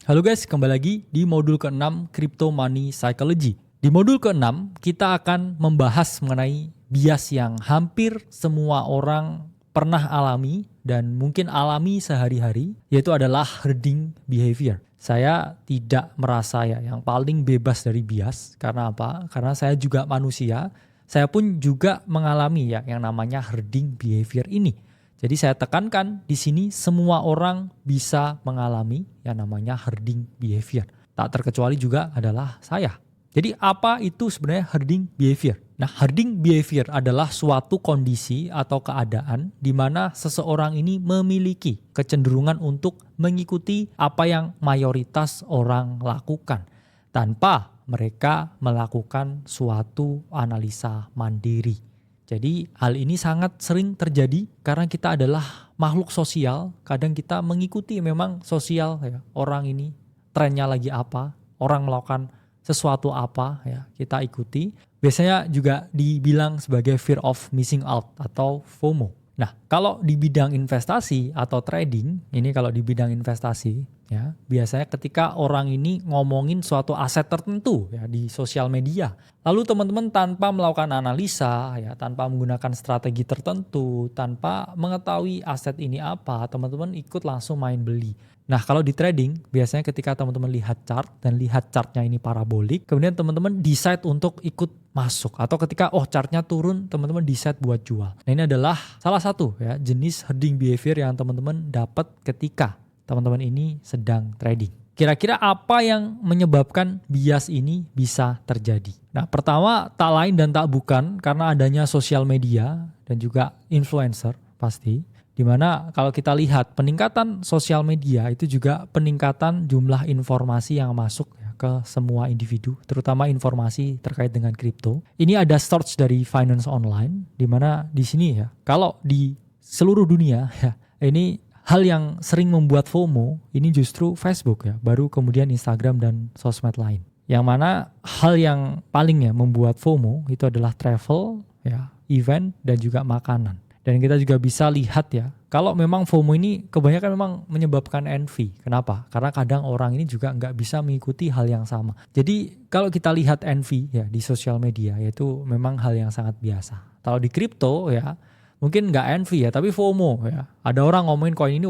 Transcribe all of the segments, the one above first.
Halo guys, kembali lagi di modul ke-6 Crypto Money Psychology. Di modul ke-6 kita akan membahas mengenai bias yang hampir semua orang pernah alami dan mungkin alami sehari-hari, yaitu adalah herding behavior. Saya tidak merasa yang paling bebas dari bias. Karena apa? Karena saya juga manusia. Saya pun juga mengalami yang namanya herding behavior ini. Jadi saya tekankan di sini semua orang bisa mengalami yang namanya herding behavior. Tak terkecuali juga adalah saya. Jadi apa itu sebenarnya herding behavior? Nah, herding behavior adalah suatu kondisi atau keadaan di mana seseorang ini memiliki kecenderungan untuk mengikuti apa yang mayoritas orang lakukan tanpa mereka melakukan suatu analisa mandiri. Jadi hal ini sangat sering terjadi karena kita adalah makhluk sosial. Kadang kita mengikuti memang sosial ya. Orang ini trennya lagi apa, orang melakukan sesuatu apa ya, kita ikuti. Biasanya juga dibilang sebagai fear of missing out atau FOMO. Nah, kalau di bidang investasi atau trading, ini kalau di bidang investasi ya, biasanya ketika orang ini ngomongin suatu aset tertentu ya di sosial media, lalu teman-teman tanpa melakukan analisa ya, tanpa menggunakan strategi tertentu, tanpa mengetahui aset ini apa, teman-teman ikut langsung main beli. Nah, kalau di trading biasanya ketika teman-teman lihat chart dan lihat chartnya ini parabolik, kemudian teman-teman decide untuk ikut masuk, atau ketika chartnya turun, teman-teman decide buat jual. Nah, ini adalah salah satu ya jenis herding behavior yang teman-teman dapat ketika teman-teman ini sedang trading. Kira-kira apa yang menyebabkan bias ini bisa terjadi? Nah, pertama tak lain dan tak bukan karena adanya sosial media dan juga influencer pasti. Dimana kalau kita lihat peningkatan sosial media itu juga peningkatan jumlah informasi yang masuk ya, ke semua individu, terutama informasi terkait dengan kripto. Ini ada source dari Finance Online, dimana di sini ya, kalau di seluruh dunia ya, ini hal yang sering membuat FOMO ini justru Facebook ya, baru kemudian Instagram dan sosmed lain. Yang mana hal yang paling ya membuat FOMO itu adalah travel ya, event dan juga makanan. Dan kita juga bisa lihat ya, kalau memang FOMO ini kebanyakan memang menyebabkan envy. Kenapa? Karena kadang orang ini juga nggak bisa mengikuti hal yang sama. Jadi kalau kita lihat envy ya di sosial media, yaitu memang hal yang sangat biasa. Kalau di kripto ya, mungkin nggak envy ya, tapi FOMO ya. Ada orang ngomongin koin ini,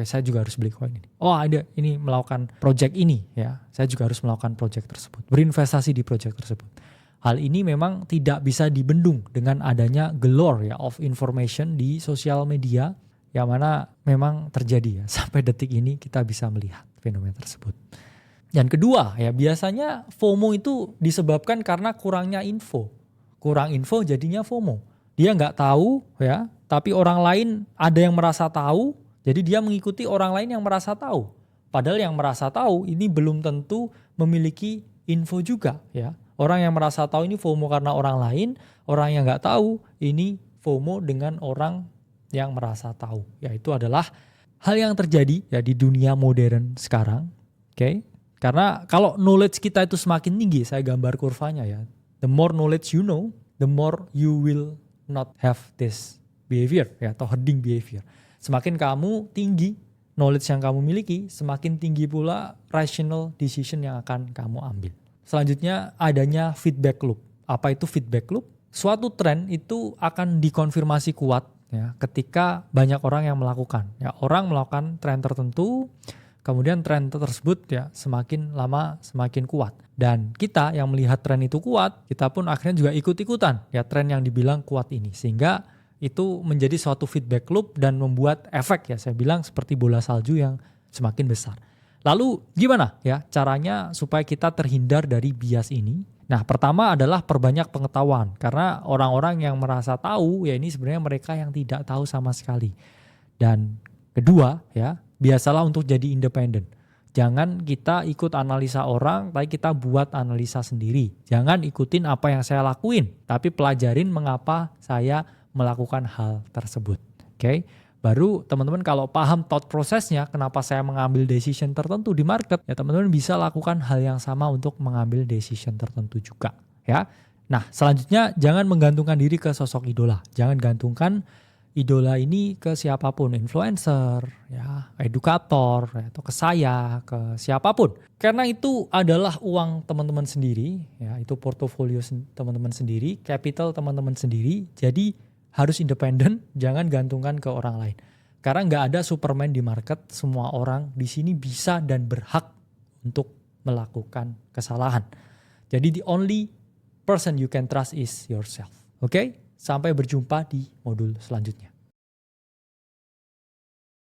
saya juga harus beli koin ini. Ada ini melakukan project ini ya, saya juga harus melakukan project tersebut. Berinvestasi di project tersebut. Hal ini memang tidak bisa dibendung dengan adanya galore ya of information di sosial media yang mana memang terjadi ya. Sampai detik ini kita bisa melihat fenomena tersebut. Dan kedua ya, biasanya FOMO itu disebabkan karena kurangnya info. Kurang info jadinya FOMO. Dia nggak tahu ya, tapi orang lain ada yang merasa tahu, jadi dia mengikuti orang lain yang merasa tahu. Padahal yang merasa tahu ini belum tentu memiliki info juga ya. Orang yang merasa tahu ini FOMO karena orang lain, orang yang nggak tahu ini FOMO dengan orang yang merasa tahu. Yaitu adalah hal yang terjadi ya di dunia modern sekarang. Oke? Karena kalau knowledge kita itu semakin tinggi, saya gambar kurvanya ya. The more knowledge you know, the more you will not have this behavior ya, atau herding behavior. Semakin kamu tinggi knowledge yang kamu miliki, semakin tinggi pula rational decision yang akan kamu ambil. Selanjutnya adanya feedback loop. Apa itu feedback loop? Suatu tren itu akan dikonfirmasi kuat ya ketika banyak orang yang melakukan. Ya, orang melakukan tren tertentu, kemudian tren tersebut ya semakin lama semakin kuat. Dan kita yang melihat tren itu kuat, kita pun akhirnya juga ikut-ikutan ya tren yang dibilang kuat ini. Sehingga itu menjadi suatu feedback loop dan membuat efek ya, saya bilang seperti bola salju yang semakin besar. Lalu gimana ya caranya supaya kita terhindar dari bias ini? Nah, pertama adalah perbanyak pengetahuan. Karena orang-orang yang merasa tahu ya ini sebenarnya mereka yang tidak tahu sama sekali. Dan kedua ya, biasalah untuk jadi independen. Jangan kita ikut analisa orang, tapi kita buat analisa sendiri. Jangan ikutin apa yang saya lakuin, tapi pelajarin mengapa saya melakukan hal tersebut. Oke? Baru teman-teman kalau paham thought prosesnya, kenapa saya mengambil decision tertentu di market, ya teman-teman bisa lakukan hal yang sama untuk mengambil decision tertentu juga. Ya. Nah, selanjutnya jangan menggantungkan diri ke sosok idola. Jangan gantungkan idola ini ke siapapun, influencer, ya, edukator, ya, atau ke saya, ke siapapun. Karena itu adalah uang teman-teman sendiri, ya, itu portofolio teman-teman sendiri, capital teman-teman sendiri. Jadi harus independen, jangan gantungkan ke orang lain. Karena nggak ada Superman di market, semua orang di sini bisa dan berhak untuk melakukan kesalahan. Jadi the only person you can trust is yourself. Oke? Sampai berjumpa di modul selanjutnya.